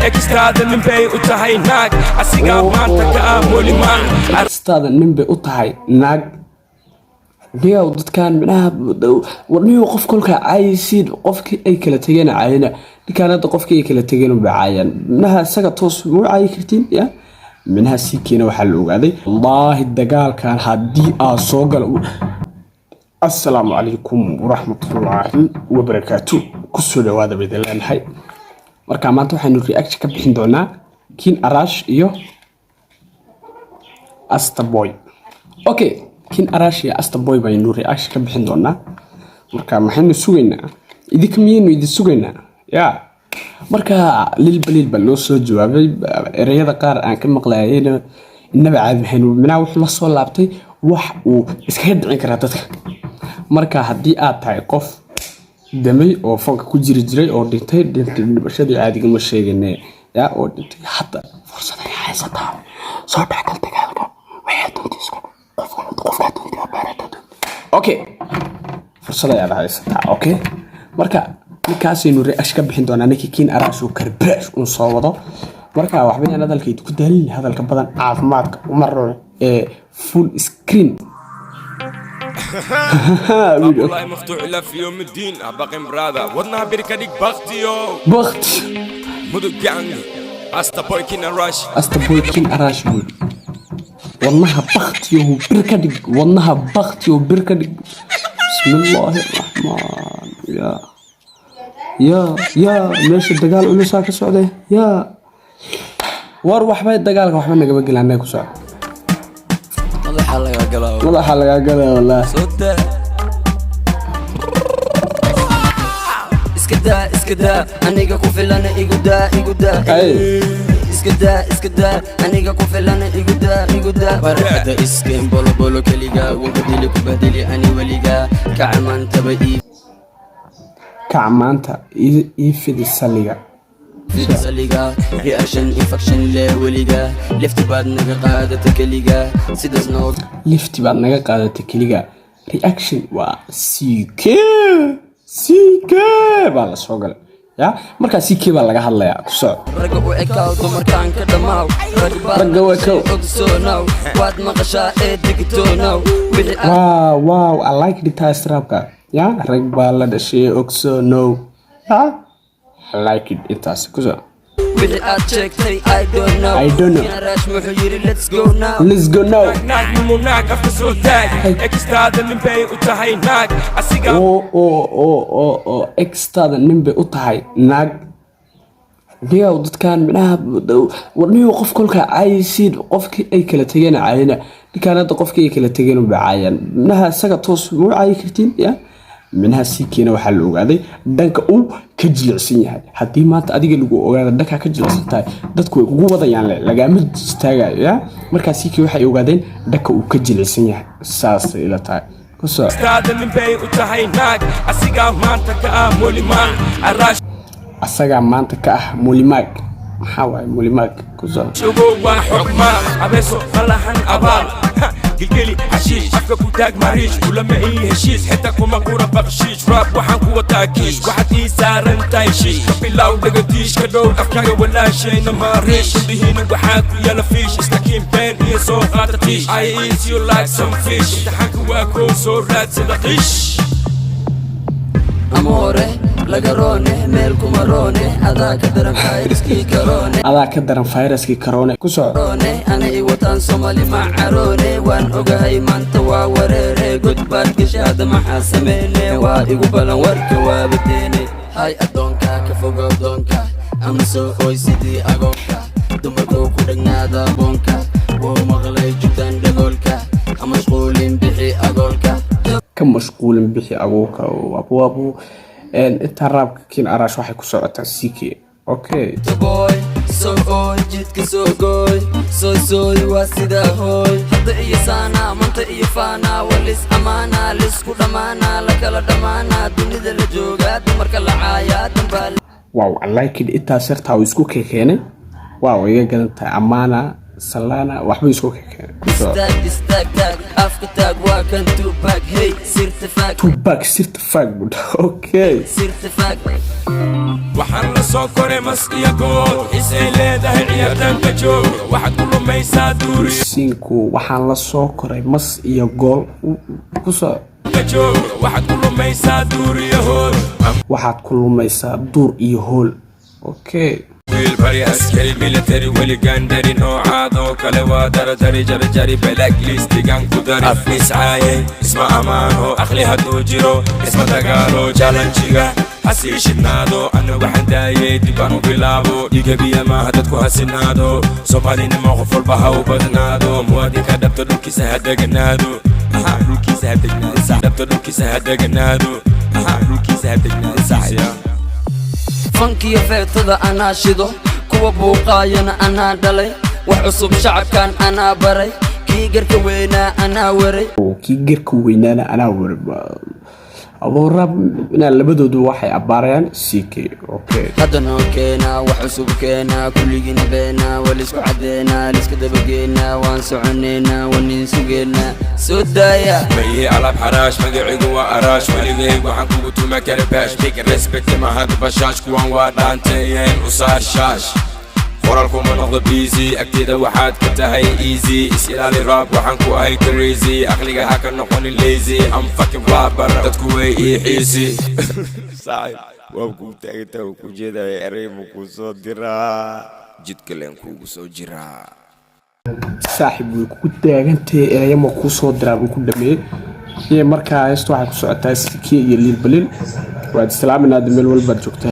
ekstaada nin bay u tahay naag asigaa maanta ka ah mulimaan ekstaada nin bay u tahay naag biyo dadkan minaha wadniyo qof kolka aysid qofkii ay kala tageen caayina dikaanada qofkii ay kala tageen u bacayaan minaha saga toos muu caay kartiin ya minaha sikiina waxa la ogaaday wallahi dagaalkan hadii aa soo gal السلام عليكم ورحمة الله وبركاته كسر هذا بدل الحي مركا ما توحي نرياكت كبحين دونا كين أراش إيو أستبوي أوكي كين أراش يا أستبوي باي نرياكت كبحين دونا مركا ما حين سوينا إذا كمين وإذا سوينا يا مركا للبلوسو جوابي رياضة قار أنا كم مقلايين النبي عاد حين مناوح لصو لابتي wax uu iska dhicin kara dadka marka hadii aad tahay qof damay oo fanka ku jiri jiray oo dhintay dhimashadii caadiga ma sheeganay ya oo dhintay hadda fursad ay haysata soo dhaxal dagaalka waxay doontiska qofka doonta baarada okay fursad ay haysata okay marka ninkaas inuu reash ka bixin doona ninkii kiin araashu karbash uu soo wado marka waxba aan hadalkaydu ku daalin hadalka badan caafimaadka umaro full screen والله مفتوح له في يوم الدين باقي برادا ودنا بركدك بختيو بخت مدق عني استبويكين اراش والله بختيو بركدك والله بختيو بركدك بسم الله الرحمن يا ماشي الدقال ولو ساكا سعودي يا واروح باي دقالك waxba naga bagilana ku soo madaxa laga galaa wallahi iskada aniga ku filan iguda iskada aniga ku filan iguda barada iskeen bolo kaliga wada dili ku badili ani waliga kacmaanta ii fidi saliga saliga reaction infection le waliga lift baad naga qaadata kaliga sidaas nood lift baad naga qaadata kaliga reaction waa CK baa la soo galay ya marka CK baa laga hadlayaa ku soo raga u ekaw dumarkaan ka dhamaaw raga u ekaw ogsoonaw waad maqashaa ee digtoonaw wow I like the taste rapka ya rag baa la dhashay ogsoonaw ha I like it intaas ku soo with I checked I don't know Arash muxuu yiri let's go now naag munaag afka soo taag ekstaada nin bay u tahay naag asiga ekstaada nin bay u tahay naag biyo dadkan minaha wadniyo qof kolka aysid qofkii ay kala tageen caayina dikaanada qofkii ay kala tageen u bacayaan minaha saga toos muu caay kartiin ya minaha sikiina waxa la ogaaday dhanka uu ka jilicsan yahay hadii maanta adiga lagu ogaado dhanka ka jilicsan tahay dadku way ugu wadayaan laga mid istaagayo ya marka sikii waxay ogaadeen dhanka uu ka jilicsan yahay saas ila tahay ku soo ekstaada nin bay u tahay naag asigaa maanta ka ah mulimaan arash asagaa maanta ka ah mulimaag maxaa waay mulimaag ku soo shugo waa xukma abeeso qalahan abaal قلقلي حشيش أفكا كوتاك ماريش ولا ما إيه هشيش حتى كوما كورا بغشيش راب وحان كوا تاكيش واحد إيسار انتايشيش كبيلاو دقديش كدور أفكا ولا شي نماريش اللي هنا وحاك يلا فيش استكين بين إيه سو غاتتيش I eat you like some fish انتحاك واكو سو رات سلقيش amore lagarone meel kumarone adaa ka daran fayraskii corona ku soo ana i watan Somali ma carone waan ogahay maanta waa wareere gudbad gashaada maxaa sameeyne waa igu balan warka waa badeene hay adoonka ka fogo doonka ama soo qoysidii agoonka dumarku ku dhagnaada boonka oo maqlay jutan dhagoolka ama mashquulin bixi agoolka كمشغول بحي أبوك وأبوه أنت رابك كين أراش واحد كسرعة سيكي أوكي boy so jidka soo gooy soo wasida hooy hada iyo sana manta iyo faana walis amaana lisku dhamaana la kala dhamaana dunida la jooga dumarka la caaya dambal wow I like it inta sirta oo isku keenay wow iga gadanta amaana salana waxba isku keenay stag أفكتاك واكن توباك هي سيرت فاك توباك سيرت فاك بود اوكي سيرت فاك waxaan la soo koray mas iyo good isay leedahay ciyaartanka joog waxaad ku lumaysaa duuriyo sinku waxaan la soo koray mas iyo gool ku soo joog waxaad ku lumaysaa duuriyo hool waxaad ku lumaysaa duur iyo hool okay wiil bari askari military weli gaandari noocaadoo kale waa daradari jarjari black listigan ku dari af iscaayay isma ammaano aqli hadduu jiro isma dagaalo jalanjiga hasii shidnaado ana waxaan daayay dib aan u bilaabo dhigabiya maaha dadku hasinaado soomaalinimo qof walba ha u badnaado muwaadinka dhabta dhulkiisa ha deganaado dhulkiisa ha degnaado dhabta dhulkiisa ha deganaado dhulkiisa ha degnaado saxya فانكي فيتدا أنا شدو كوا بوقاينا أنا دلي وحصوب شعب كان أنا بري كي جرك وينا أنا وري كي جرك وينا أنا وري أبو راب أنا لبدو واحد عبارين سيكي أوكي هذا نوكينا وحصوب كينا كل جينا بينا ولسكو عدينا لسكو دبقينا وانسعنينا وننسوقينا سودايا مي على بحراش مقعي قوى أراش ولقيق وحنكو تو ما كرباش بيك الرسبكت ما هاد بشاش كوان وادانتين وصار شاش ورالكم نغضب بيزي أكيد واحد كنتهي ايزي اسئلالي راب وحنكو هاي كريزي أخليقا هاكا نقون الليزي I'm fucking rapper dadku way iixiisi صاحب وابكو تاغتا وكو جيدا يريم وكو سو ديرا jidka leen kuugu soo jiraa saaxiib way ku taagantay erayama ku soo diraan ku dhameey iyo markaa haysto waxa ku socotaa sikii iyo liil balil waad islaamina meel walba joogtaa